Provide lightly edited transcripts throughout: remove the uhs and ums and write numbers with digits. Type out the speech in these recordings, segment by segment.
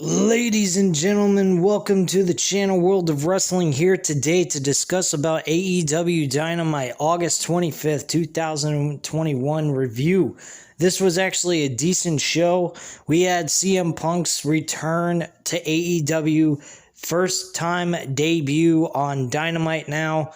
Ladies and gentlemen, welcome to the channel World of Wrestling, here today to discuss about AEW Dynamite August 25th, 2021 review. This was actually a decent show. We had CM Punk's return to AEW, first time debut on Dynamite now.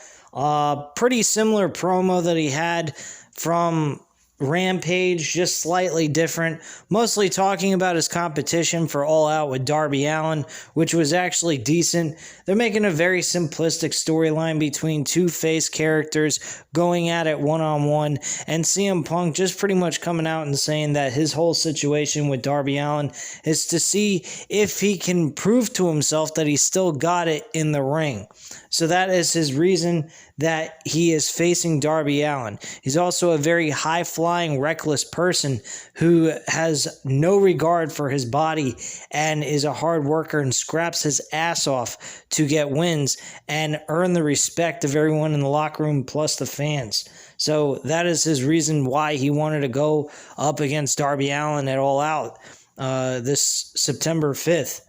Pretty similar promo that he had from Rampage, just slightly different, mostly talking about his competition for All Out with Darby Allin, which was actually decent. They're making a very simplistic storyline between two face characters going at it one-on-one, and CM Punk just pretty much coming out and saying that his whole situation with Darby Allin is to see if he can prove to himself that he still got it in the ring. So that is his reason that he is facing Darby Allin. He's also a very high-flying, reckless person who has no regard for his body and is a hard worker and scraps his ass off to get wins and earn the respect of everyone in the locker room plus the fans. So that is his reason why he wanted to go up against Darby Allin at All Out this September 5th.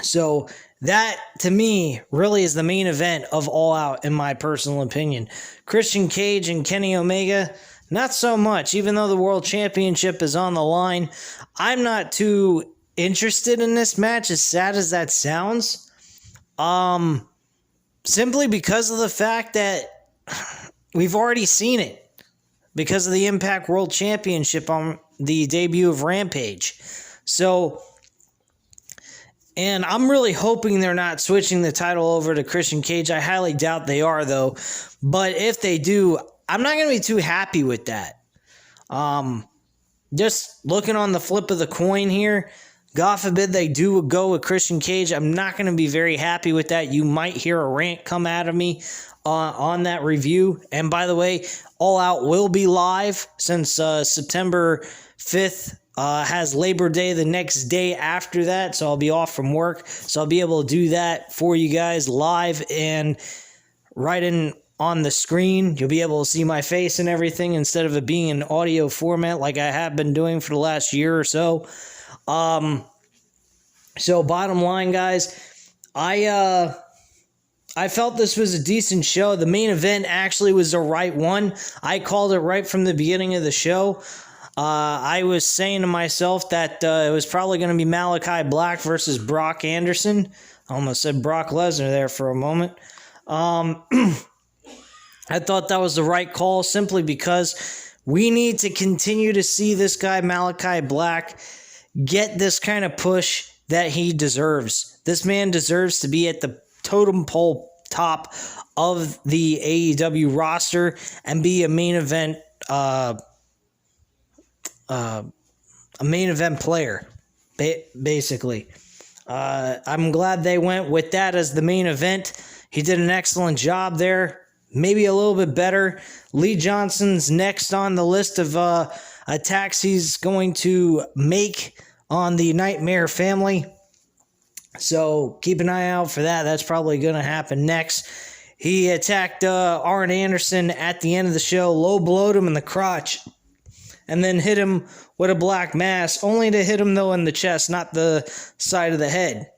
So that, to me, really is the main event of All Out, in my personal opinion. Christian Cage and Kenny Omega, not so much. Even though the World Championship is on the line, I'm not too interested in this match, as sad as that sounds. Simply because of the fact that we've already seen it. Because of the Impact World Championship on the debut of Rampage. And I'm really hoping they're not switching the title over to Christian Cage. I highly doubt they are, though. But if they do, I'm not going to be too happy with that. Just looking on the flip of the coin here, God forbid they do go with Christian Cage, I'm not going to be very happy with that. You might hear a rant come out of me on that review. And by the way, All Out will be live since September 5th. Has Labor Day the next day after that, so I'll be off from work, so I'll be able to do that for you guys live and right in on the screen. You'll be able to see my face and everything instead of it being in audio format like I have been doing for the last year or so. So bottom line, guys, I felt this was a decent show. The main event actually was the right one. I called it right from the beginning of the show. I was saying to myself that it was probably going to be Malachi Black versus Brock Anderson. I almost said Brock Lesnar there for a moment. I thought that was the right call simply because we need to continue to see this guy, Malachi Black, get this kind of push that he deserves. This man deserves to be at the totem pole top of the AEW roster and be a main event player, basically. I'm glad they went with that as the main event. He did an excellent job there, maybe a little bit better. Lee Johnson's next on the list of attacks he's going to make on the Nightmare family, so keep an eye out for that. That's probably going to happen next. He attacked Arn Anderson at the end of the show, low blowed him in the crotch, and then hit him with a black mass, only to hit him, though, in the chest, not the side of the head.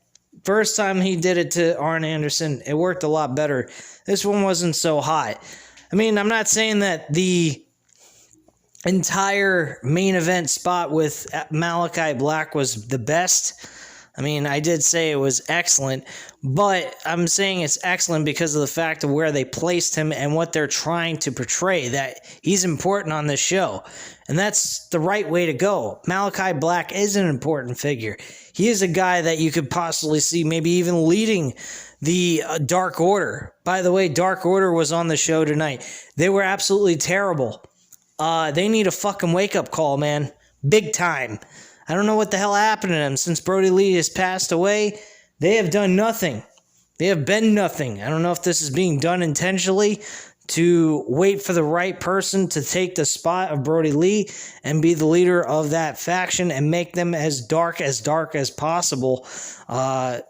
First time he did it to Arn Anderson, it worked a lot better. This one wasn't so hot. I mean, I'm not saying that the entire main event spot with Malachi Black was the best. I mean, I did say it was excellent, but I'm saying it's excellent because of the fact of where they placed him and what they're trying to portray, that he's important on this show. And that's the right way to go. Malachi Black is an important figure. He is a guy that you could possibly see maybe even leading the Dark Order. By the way, Dark Order was on the show tonight. They were absolutely terrible. They need a fucking wake-up call, man. Big time. I don't know what the hell happened to them since Brody Lee has passed away. They have done nothing. They have been nothing. I don't know if this is being done intentionally to wait for the right person to take the spot of Brody Lee and be the leader of that faction and make them as dark as possible.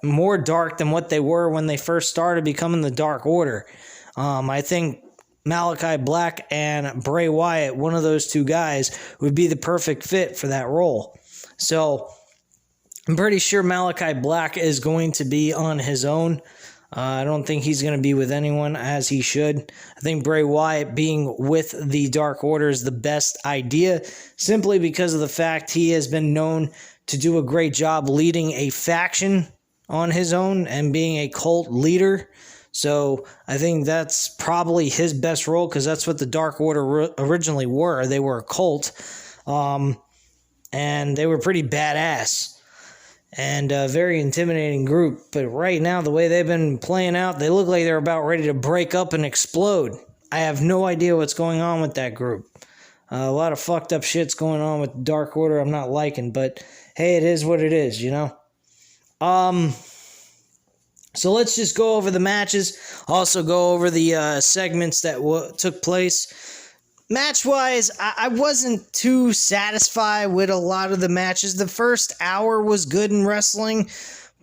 More dark than what they were when they first started becoming the Dark Order. I think Malachi Black and Bray Wyatt, one of those two guys, would be the perfect fit for that role. So I'm pretty sure Malachi Black is going to be on his own. I don't think he's going to be with anyone, as he should. I think Bray Wyatt being with the Dark Order is the best idea, simply because of the fact he has been known to do a great job leading a faction on his own and being a cult leader. So I think that's probably his best role, because that's what the Dark Order originally were. They were a cult, and they were pretty badass and a very intimidating group. But right now, the way they've been playing out, they look like they're about ready to break up and explode. I have no idea what's going on with that group. A lot of fucked up shit's going on with Dark Order I'm not liking, but hey, it is what it is, you know? So let's just go over the matches. Also go over the segments that took place. Match-wise, I wasn't too satisfied with a lot of the matches. The first hour was good in wrestling,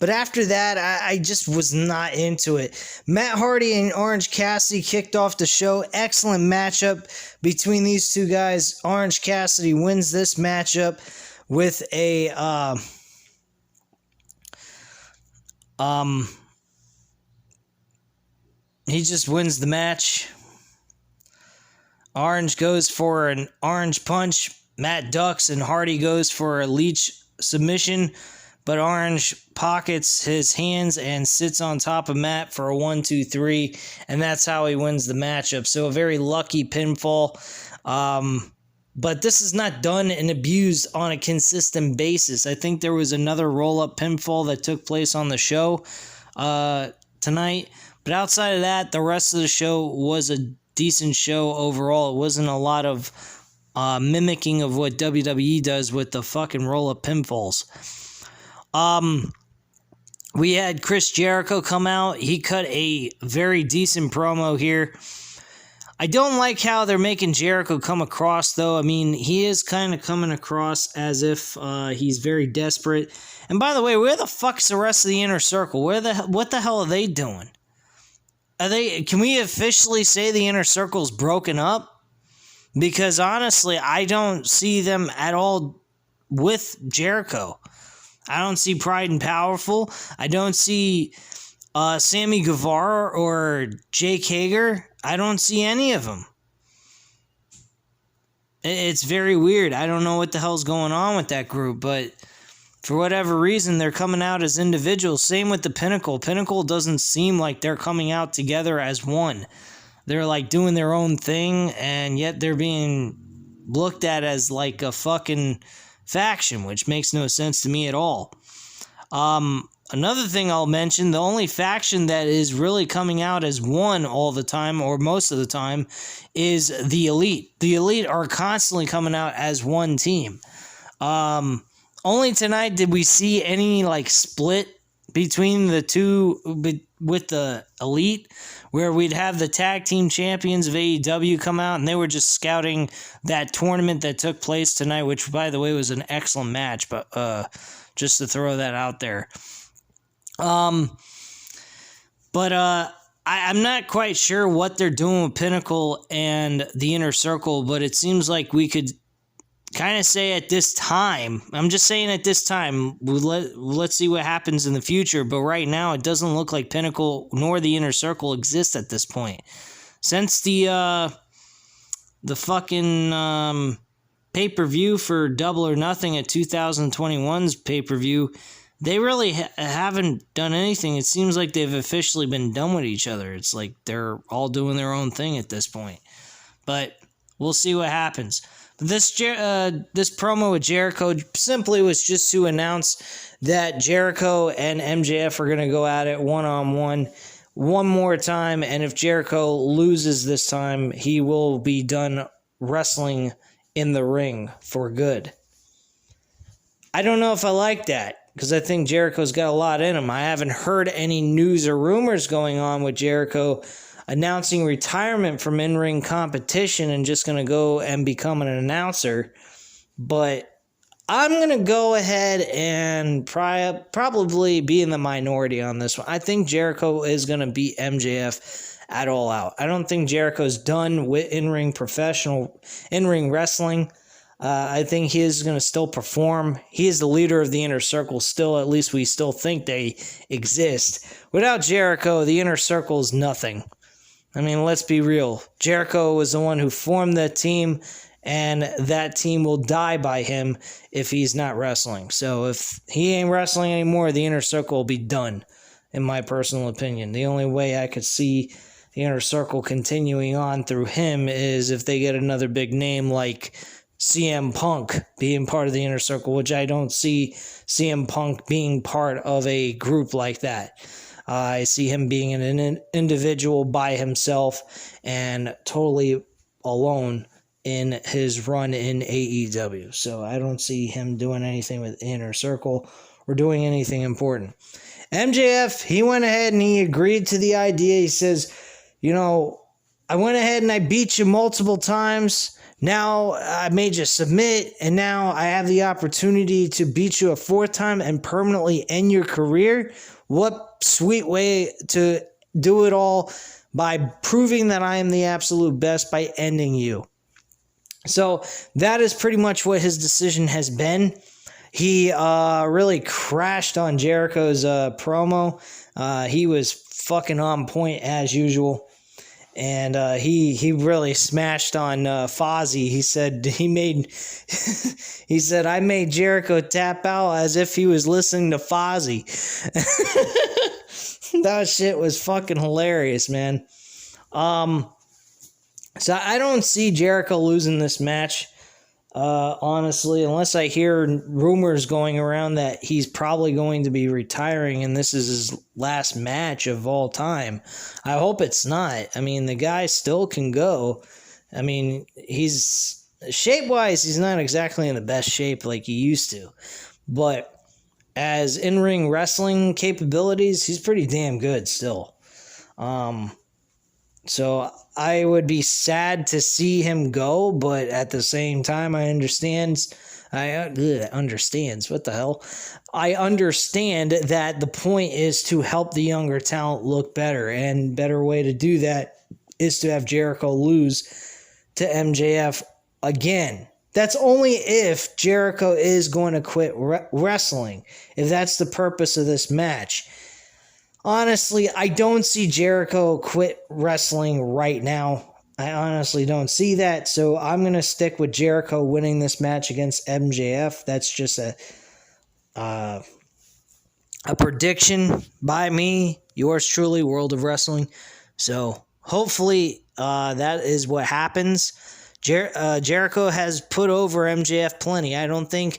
but after that, I just was not into it. Matt Hardy and Orange Cassidy kicked off the show. Excellent matchup between these two guys. Orange Cassidy wins this matchup with a he just wins the match. Orange goes for an orange punch. Matt ducks, and Hardy goes for a leech submission, but Orange pockets his hands and sits on top of Matt for a 1-2-3, and that's how he wins the matchup. So a very lucky pinfall. But this is not done and abused on a consistent basis. I think there was another roll-up pinfall that took place on the show tonight. But outside of that, the rest of the show was a decent show overall. It wasn't a lot of mimicking of what WWE does with the fucking roll-up pinfalls. We had Chris Jericho come out. He cut a very decent promo here. I don't like how they're making Jericho come across, though. I mean, he is kind of coming across as if he's very desperate. And by the way, where the fuck's the rest of the Inner Circle? What the hell are they doing? Can we officially say the Inner Circle's broken up? Because honestly, I don't see them at all with Jericho. I don't see Pride and Powerful. I don't see Sammy Guevara or Jake Hager. I don't see any of them. It's very weird. I don't know what the hell's going on with that group, but for whatever reason, they're coming out as individuals. Same with the Pinnacle. Pinnacle doesn't seem like they're coming out together as one. They're like doing their own thing, and yet they're being looked at as like a fucking faction, which makes no sense to me at all. Another thing I'll mention, the only faction that is really coming out as one all the time, or most of the time, is the Elite. The Elite are constantly coming out as one team. Only tonight did we see any like split between the two with the Elite, where we'd have the tag team champions of AEW come out, and they were just scouting that tournament that took place tonight, which, by the way, was an excellent match, but just to throw that out there. I'm not quite sure what they're doing with Pinnacle and the Inner Circle, but it seems like we could kind of say at this time, I'm just saying at this time, let's see what happens in the future, but right now it doesn't look like Pinnacle nor the Inner Circle exists at this point. Since the fucking pay-per-view for Double or Nothing at 2021's pay-per-view, they really haven't done anything. It seems like they've officially been done with each other. It's like they're all doing their own thing at this point. But we'll see what happens. This promo with Jericho simply was just to announce that Jericho and MJF are going to go at it one-on-one one more time, and if Jericho loses this time, he will be done wrestling in the ring for good. I don't know if I like that, because I think Jericho's got a lot in him. I haven't heard any news or rumors going on with Jericho announcing retirement from in-ring competition and just going to go and become an announcer. But I'm going to go ahead and probably be in the minority on this one. I think Jericho is going to beat MJF at All Out. I don't think Jericho's done with in-ring wrestling. I think he is going to still perform. He is the leader of the Inner Circle still. At least we still think they exist. Without Jericho, the Inner Circle is nothing. I mean, let's be real. Jericho was the one who formed that team, and that team will die by him if he's not wrestling. So if he ain't wrestling anymore, the Inner Circle will be done, in my personal opinion. The only way I could see the Inner Circle continuing on through him is if they get another big name like CM Punk being part of the Inner Circle, which I don't see CM Punk being part of a group like that. I see him being an individual by himself and totally alone in his run in AEW. So I don't see him doing anything with Inner Circle or doing anything important. MJF, he went ahead and he agreed to the idea. He says, I went ahead and I beat you multiple times. Now I made you submit, and now I have the opportunity to beat you a fourth time and permanently end your career. What sweet way to do it all by proving that I am the absolute best by ending you. So that is pretty much what his decision has been. He really crashed on Jericho's promo. He was fucking on point as usual. And he really smashed on Fozzy. He said I made Jericho tap out as if he was listening to Fozzy. That shit was fucking hilarious, man. So I don't see Jericho losing this match, honestly, unless I hear rumors going around that he's probably going to be retiring and this is his last match of all time. I hope it's not. I mean, the guy still can go. I mean, he's shape-wise, he's not exactly in the best shape like he used to, but as in-ring wrestling capabilities, he's pretty damn good still. So I would be sad to see him go, but at the same time, I understand that the point is to help the younger talent look better, and better way to do that is to have Jericho lose to MJF again. That's only if Jericho is going to quit wrestling, if that's the purpose of this match. Honestly, I don't see Jericho quit wrestling right now. I honestly don't see that, so I'm going to stick with Jericho winning this match against MJF. That's just a prediction by me, yours truly, World of Wrestling. So hopefully that is what happens. Jericho has put over MJF plenty. I don't think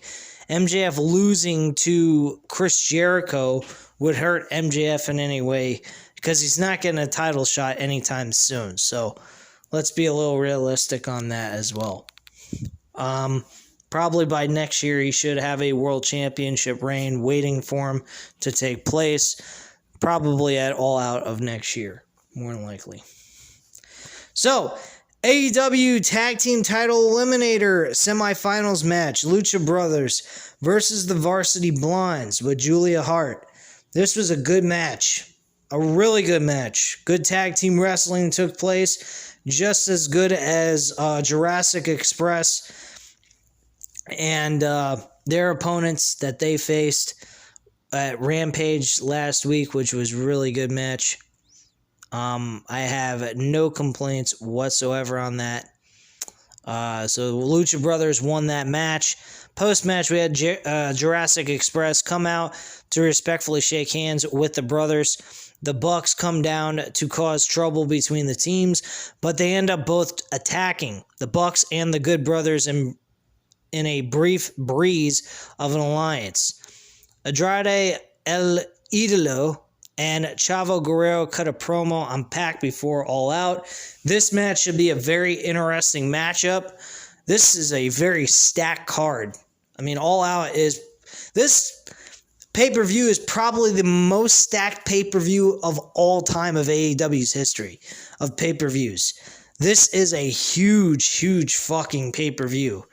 MJF losing to Chris Jericho would hurt MJF in any way, because he's not getting a title shot anytime soon. So let's be a little realistic on that as well. Probably by next year, he should have a world championship reign waiting for him to take place. Probably at All Out of next year, more than likely. So, AEW Tag Team Title Eliminator semifinals match. Lucha Brothers versus the Varsity Blondes with Julia Hart. This was a good match. A really good match. Good tag team wrestling took place. Just as good as Jurassic Express and their opponents that they faced at Rampage last week, which was a really good match. I have no complaints whatsoever on that. So the Lucha Brothers won that match. Post-match, we had Jurassic Express come out to respectfully shake hands with the brothers. The Bucks come down to cause trouble between the teams, but they end up both attacking the Bucks and the Good Brothers in a brief breeze of an alliance. Andrade El Idolo and Chavo Guerrero cut a promo on Pac before All Out. This match should be a very interesting matchup. This is a very stacked card. I mean, All Out is... This pay-per-view is probably the most stacked pay-per-view of all time of AEW's history of pay-per-views. This is a huge, huge fucking pay-per-view.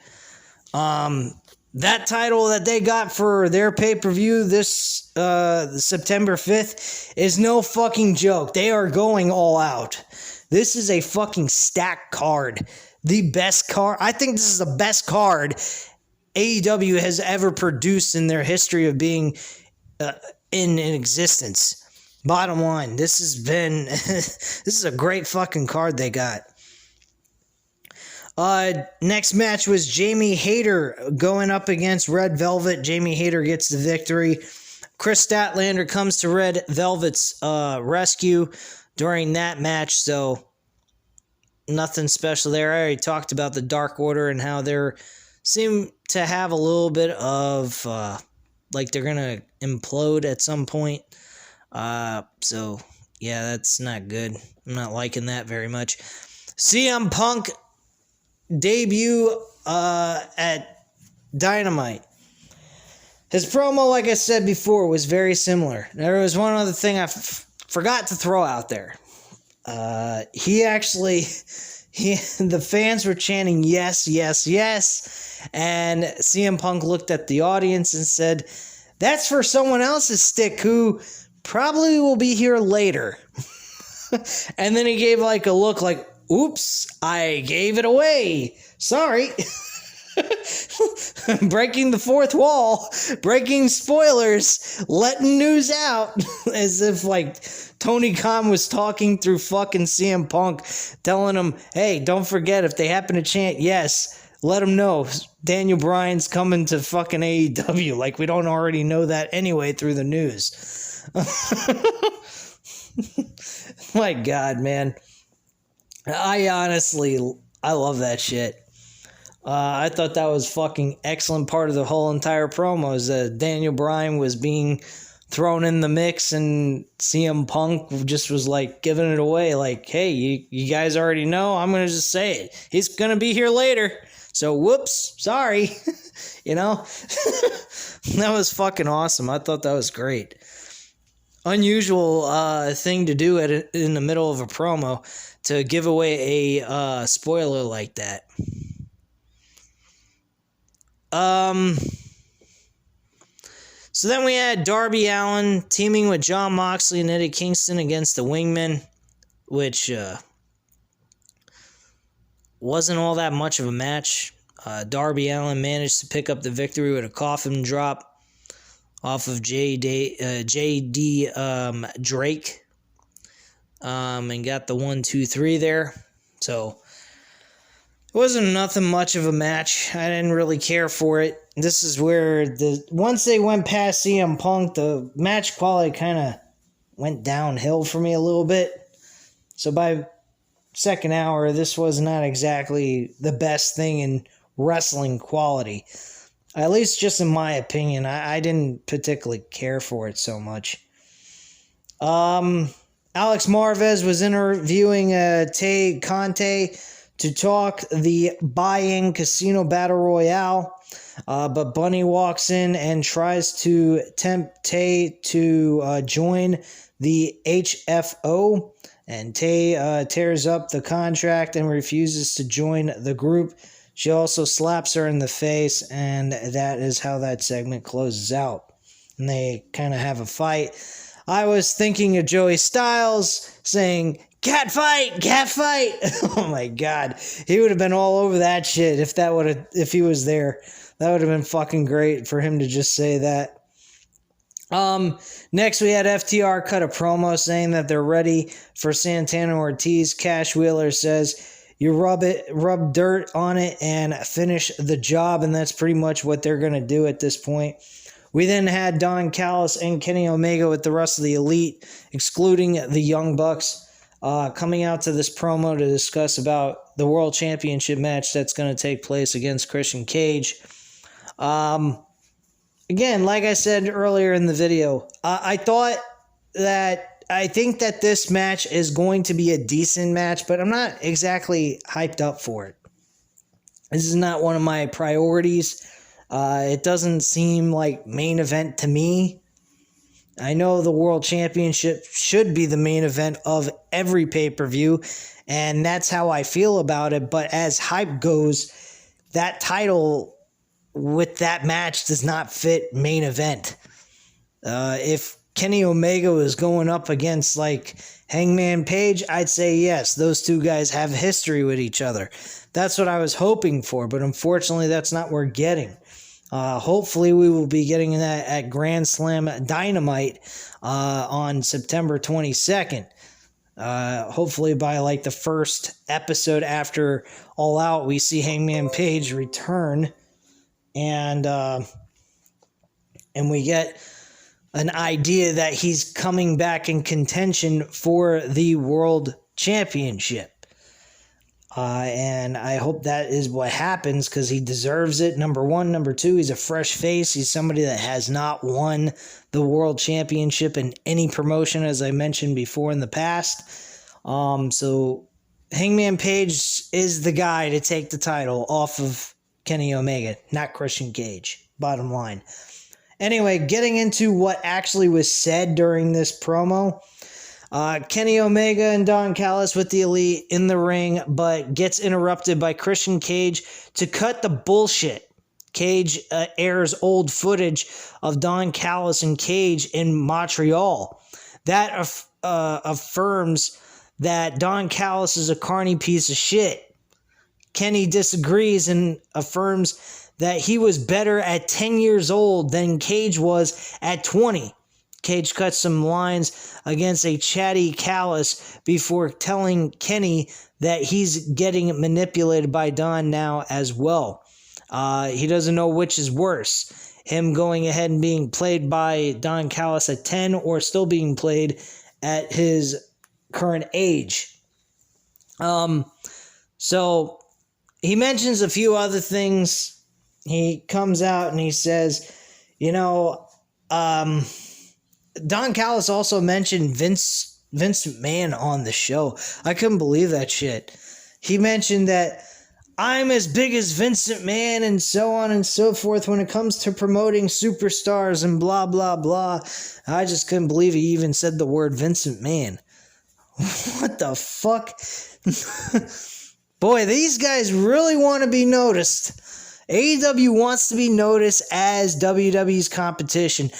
That title that they got for their pay-per-view this September 5th is no fucking joke. They are going all out. This is a fucking stacked card. the best card. I think this is the best card AEW has ever produced in their history of being in existence. Bottom line, this has been this is a great fucking card they got. Next match was Jamie Hayter going up against Red Velvet. Jamie Hayter gets the victory. Chris Statlander comes to Red Velvet's rescue during that match, so nothing special there. I already talked about the Dark Order and how they seem to have a little bit of like they're gonna implode at some point. So yeah, that's not good. I'm not liking that very much. CM Punk debut at Dynamite. His promo, like I said before, was very similar. There was one other thing I forgot to throw out there. The fans were chanting yes, yes, yes, and CM Punk looked at the audience and said, "That's for someone else's stick who probably will be here later." And then he gave like a look like, "Oops, I gave it away. Sorry." Breaking the fourth wall, breaking spoilers, letting news out, as if like Tony Khan was talking through fucking CM Punk, telling him, "Hey, don't forget, if they happen to chant yes, let them know Daniel Bryan's coming to fucking AEW. Like we don't already know that anyway through the news." My God, man. I love that shit. I thought that was fucking excellent part of the whole entire promo is that Daniel Bryan was being thrown in the mix and CM Punk just was like giving it away like, "Hey, you guys already know, I'm going to just say it. He's going to be here later. So whoops, sorry." You know? That was fucking awesome. I thought that was great. Unusual thing to do in the middle of a promo to give away a spoiler like that. So then we had Darby Allin teaming with Jon Moxley and Eddie Kingston against the Wingmen, which wasn't all that much of a match. Darby Allin managed to pick up the victory with a coffin drop off of J.D. Drake, and got the 1-2-3 there. So it wasn't nothing much of a match. I didn't really care for it. This is where once they went past CM Punk, the match quality kind of went downhill for me a little bit. So by second hour, this was not exactly the best thing in wrestling quality. At least just in my opinion. I didn't particularly care for it so much. Alex Marvez was interviewing Tay Conte to talk the buy-in casino battle royale, but Bunny walks in and tries to tempt Tay to join the HFO, and Tay tears up the contract and refuses to join the group. She also slaps her in the face, and that is how that segment closes out. And they kind of have a fight. I was thinking of Joey Styles saying, "Cat fight, cat fight." Oh my God. He would have been all over that shit if he was there. That would have been fucking great for him to just say that. Next we had FTR cut a promo saying that they're ready for Santana Ortiz. Cash Wheeler says, "You rub dirt on it and finish the job," and that's pretty much what they're going to do at this point. We then had Don Callis and Kenny Omega with the rest of the Elite, excluding the Young Bucks, coming out to this promo to discuss about the World Championship match that's going to take place against Christian Cage. Again, like I said earlier in the video, I think that this match is going to be a decent match, but I'm not exactly hyped up for it. This is not one of my priorities. It doesn't seem like main event to me. I know the World Championship should be the main event of every pay-per-view, and that's how I feel about it, but as hype goes, that title with that match does not fit main event. If Kenny Omega was going up against like Hangman Page, I'd say yes, those two guys have history with each other. That's what I was hoping for, but unfortunately that's not what we're getting. Hopefully we will be getting that at Grand Slam Dynamite on September 22nd. Hopefully by like the first episode after All Out, we see Hangman Page return, and we get an idea that he's coming back in contention for the World Championship. And I hope that is what happens, because he deserves it, number one. Number two, he's a fresh face. He's somebody that has not won the World Championship in any promotion, as I mentioned before in the past. So Hangman Page is the guy to take the title off of Kenny Omega, not Christian Cage, bottom line. Anyway, getting into what actually was said during this promo. Kenny Omega and Don Callis with the Elite in the ring, but gets interrupted by Christian Cage to cut the bullshit. Cage airs old footage of Don Callis and Cage in Montreal. That affirms that Don Callis is a carny piece of shit. Kenny disagrees and affirms that he was better at 10 years old than Cage was at 20. Cage cuts some lines against a chatty Callis before telling Kenny that he's getting manipulated by Don now as well. He doesn't know which is worse, him going ahead and being played by Don Callis at 10 or still being played at his current age. So he mentions a few other things. He comes out and he says, Don Callis also mentioned Vince McMahon on the show. I couldn't believe that shit. He mentioned that I'm as big as Vince McMahon and so on and so forth when it comes to promoting superstars and blah, blah, blah. I just couldn't believe he even said the word Vince McMahon. What the fuck? Boy, these guys really want to be noticed. AEW wants to be noticed as WWE's competition.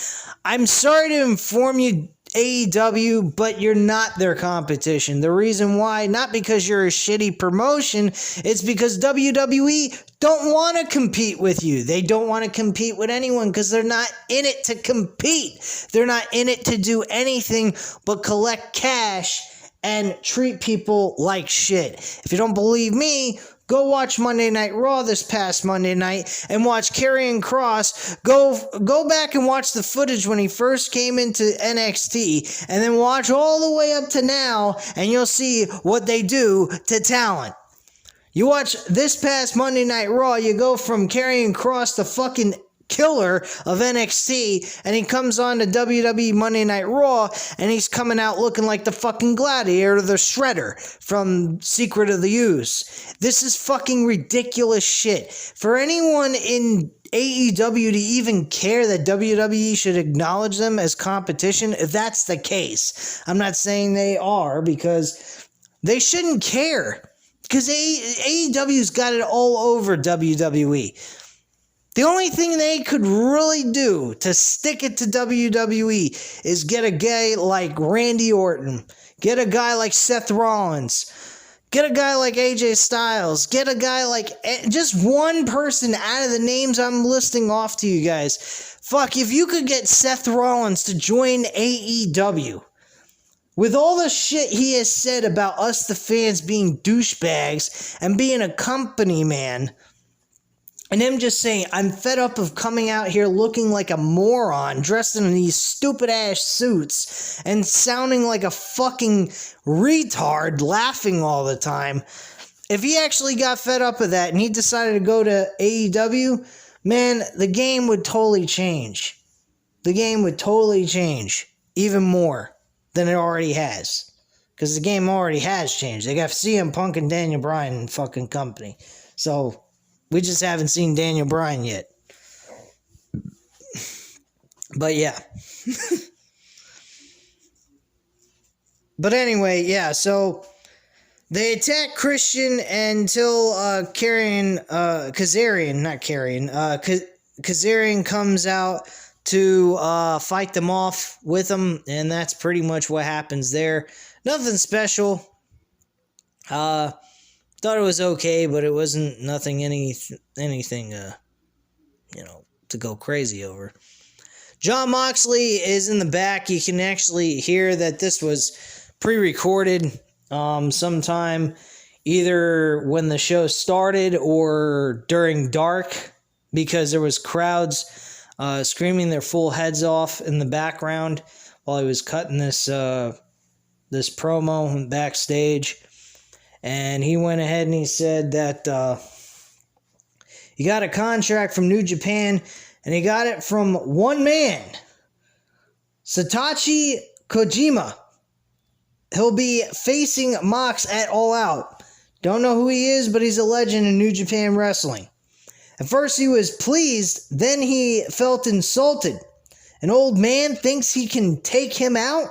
I'm sorry to inform you, AEW, but you're not their competition. The reason why, not because you're a shitty promotion, it's because WWE don't want to compete with you. They don't want to compete with anyone because they're not in it to compete. They're not in it to do anything but collect cash and treat people like shit. If you don't believe me, go watch Monday Night Raw this past Monday night and watch Karrion Kross. Go back and watch the footage when he first came into NXT and then watch all the way up to now and you'll see what they do to talent. You watch this past Monday Night Raw, you go from Karrion Kross to fucking killer of NXT, and he comes on to WWE Monday Night Raw, and he's coming out looking like the fucking Gladiator, the Shredder from Secret of the Ooze. This is fucking ridiculous shit. For anyone in AEW to even care that WWE should acknowledge them as competition, if that's the case, I'm not saying they are, because they shouldn't care, because AEW's got it all over WWE. The only thing they could really do to stick it to WWE is get a guy like Randy Orton, get a guy like Seth Rollins, get a guy like AJ Styles, get a guy like just one person out of the names I'm listing off to you guys. Fuck, if you could get Seth Rollins to join AEW, with all the shit he has said about us the fans being douchebags and being a company man, and him just saying, I'm fed up of coming out here looking like a moron, dressed in these stupid-ass suits, and sounding like a fucking retard, laughing all the time. If he actually got fed up of that and he decided to go to AEW, man, the game would totally change. The game would totally change, even more than it already has. Because the game already has changed. They got CM Punk and Daniel Bryan in fucking company. So we just haven't seen Daniel Bryan yet. But yeah. But anyway, yeah, so they attack Christian until Kazarian comes out to fight them off with him, and that's pretty much what happens there. Nothing special. Thought it was okay, but it wasn't anything to go crazy over. John Moxley is in the back. You can actually hear that this was pre-recorded sometime either when the show started or during dark, because there was crowds screaming their full heads off in the background while he was cutting this promo backstage. And he went ahead and he said that he got a contract from New Japan, and he got it from one man, Satoshi Kojima. He'll be facing Mox at All Out. Don't know who he is, but he's a legend in New Japan Wrestling. At first he was pleased, then he felt insulted. An old man thinks he can take him out?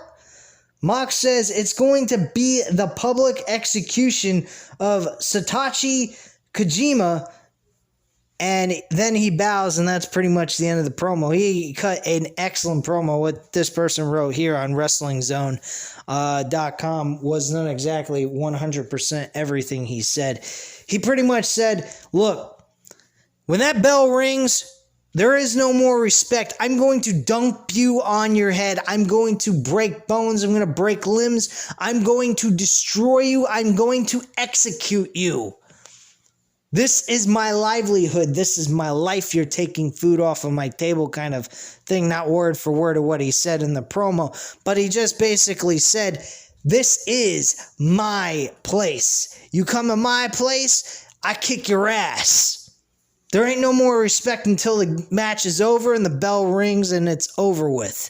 Mox says it's going to be the public execution of Satoshi Kojima, and then he bows, and that's pretty much the end of the promo. He cut an excellent promo. What this person wrote here on WrestlingZone.com was not exactly 100% everything he said. He pretty much said, look, when that bell rings, there is no more respect. I'm going to dump you on your head. I'm going to break bones. I'm going to break limbs. I'm going to destroy you. I'm going to execute you. This is my livelihood. This is my life. You're taking food off of my table kind of thing. Not word for word of what he said in the promo. But he just basically said, this is my place. You come to my place, I kick your ass. There ain't no more respect until the match is over and the bell rings and it's over with.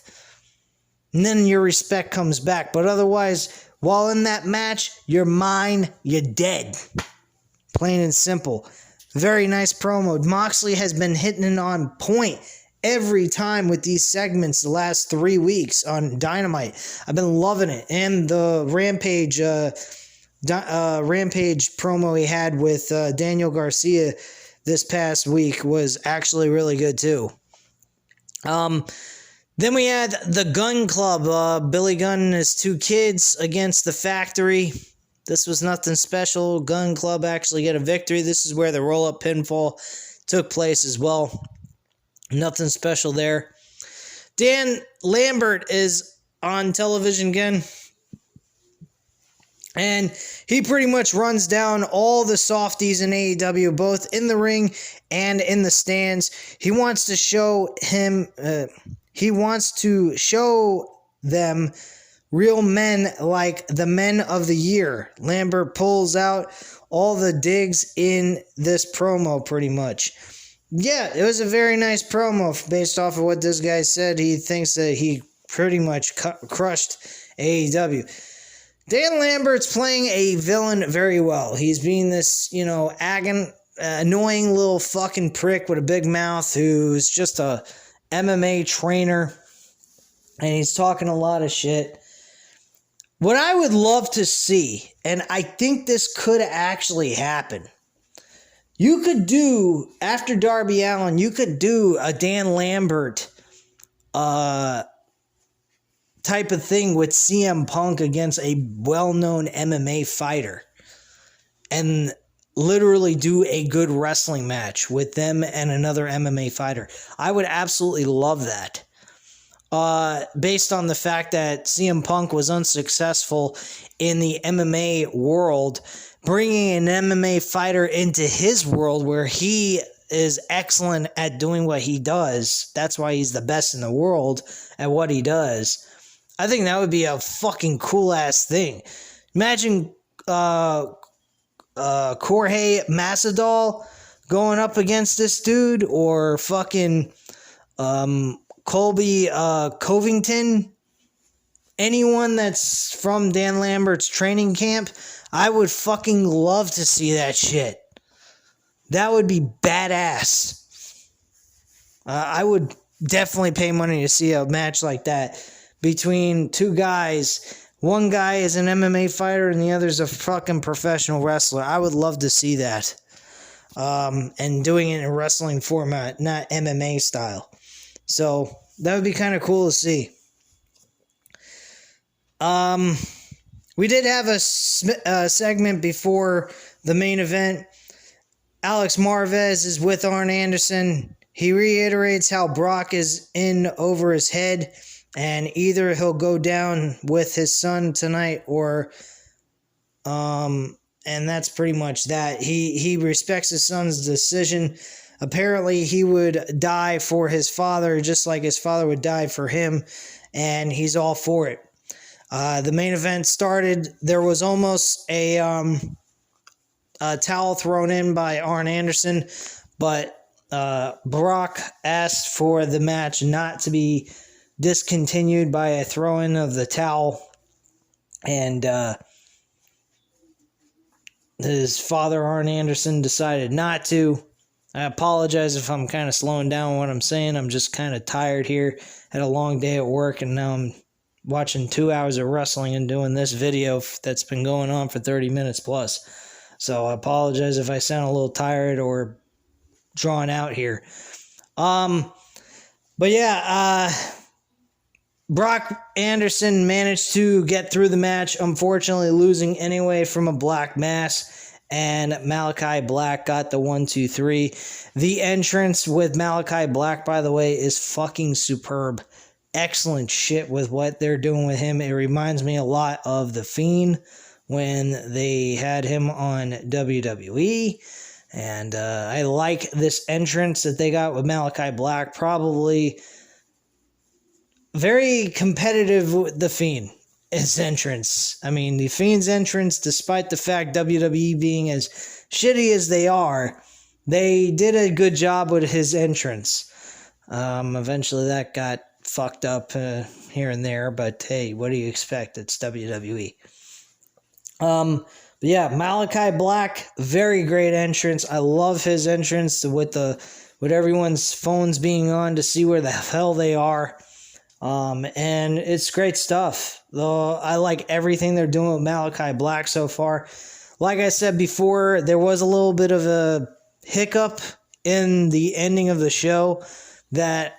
And then your respect comes back. But otherwise, while in that match, you're mine, you're dead. Plain and simple. Very nice promo. Moxley has been hitting it on point every time with these segments the last 3 weeks on Dynamite. I've been loving it. And the Rampage promo he had with Daniel Garcia this past week was actually really good too. Then we had the Gun Club. Billy Gunn and his two kids against the Factory. This was nothing special. Gun Club actually get a victory. This is where the roll-up pinfall took place as well. Nothing special there. Dan Lambert is on television again. And he pretty much runs down all the softies in AEW, both in the ring and in the stands. He wants to show them real men like the Men of the Year. Lambert pulls out all the digs in this promo pretty much. Yeah, it was a very nice promo based off of what this guy said. He thinks that he pretty much crushed AEW. Dan Lambert's playing a villain very well. He's being this, annoying little fucking prick with a big mouth who's just a MMA trainer. And he's talking a lot of shit. What I would love to see, and I think this could actually happen, you could do, after Darby Allin, you could do a Dan Lambert type of thing with CM Punk against a well-known MMA fighter. And literally do a good wrestling match with them and another MMA fighter. I would absolutely love that. Based on the fact that CM Punk was unsuccessful in the MMA world, bringing an MMA fighter into his world where he is excellent at doing what he does. That's why he's the best in the world at what he does. I think that would be a fucking cool-ass thing. Imagine Jorge Masvidal going up against this dude, or fucking Colby Covington. Anyone that's from Dan Lambert's training camp, I would fucking love to see that shit. That would be badass. I would definitely pay money to see a match like that between two guys. One guy is an MMA fighter and the other's a fucking professional wrestler. I would love to see that. And doing it in a wrestling format, not MMA style. So, That would be kind of cool to see. We did have a segment before the main event. Alex Marvez is with Arn Anderson. He reiterates how Brock is in over his head, and either he'll go down with his son tonight, or and that's pretty much that. He respects his son's decision. Apparently, he would die for his father, just like his father would die for him, and he's all for it. The main event started. There was almost a towel thrown in by Arn Anderson, but Brock asked for the match not to be discontinued by a throw-in of the towel, and his father, Arn Anderson, decided not to. I apologize if I'm kind of slowing down what I'm saying. I'm just kind of tired here. Had a long day at work, and now I'm watching 2 hours of wrestling and doing this video that's been going on for 30 minutes plus. So I apologize if I sound a little tired or drawn out here. But yeah, Brock Anderson managed to get through the match, unfortunately losing anyway from a black mass, and Malachi Black got the 1, 2, 3. The entrance with Malachi Black, by the way, is fucking superb. Excellent shit with what they're doing with him. It reminds me a lot of The Fiend when they had him on WWE. And I like this entrance that they got with Malachi Black. Probably very competitive with The Fiend. His entrance. I mean, The Fiend's entrance, despite the fact WWE being as shitty as they are, they did a good job with his entrance. Eventually that got fucked up here and there, but hey, what do you expect? It's WWE. But yeah, Malachi Black, very great entrance. I love his entrance with everyone's phones being on to see where the hell they are. And it's great stuff. Though I like everything they're doing with Malachi Black so far. Like I said before, there was a little bit of a hiccup in the ending of the show that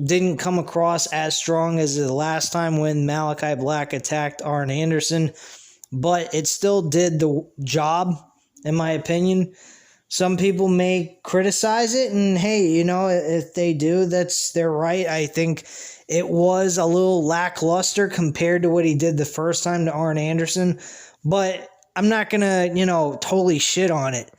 didn't come across as strong as the last time when Malachi Black attacked Arn Anderson, but it still did the job, in my opinion. Some people may criticize it, and hey, you know, if they do, that's their right. I think it was a little lackluster compared to what he did the first time to Arn Anderson, but I'm not gonna, totally shit on it.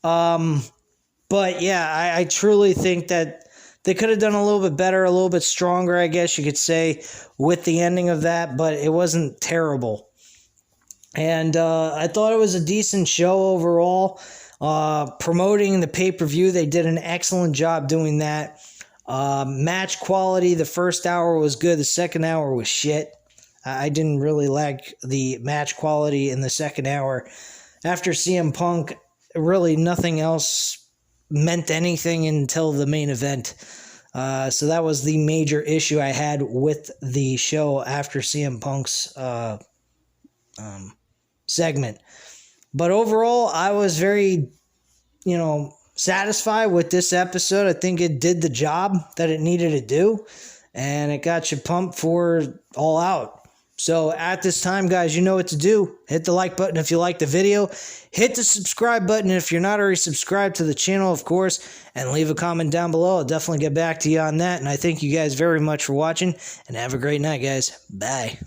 But yeah, I truly think that they could have done a little bit better, a little bit stronger, I guess you could say, with the ending of that, but it wasn't terrible. And I thought it was a decent show overall. Promoting the pay-per-view, they did an excellent job doing that. Match quality, the first hour was good, the second hour was shit. I didn't really like the match quality in the second hour. After CM Punk, really nothing else meant anything until the main event. So that was the major issue I had with the show after CM Punk's segment. But overall, I was very, satisfied with this episode. I think it did the job that it needed to do, and it got you pumped for All Out. So at this time, guys, you know what to do. Hit the like button if you like the video. Hit the subscribe button if you're not already subscribed to the channel, of course. And leave a comment down below. I'll definitely get back to you on that. And I thank you guys very much for watching. And have a great night, guys. Bye.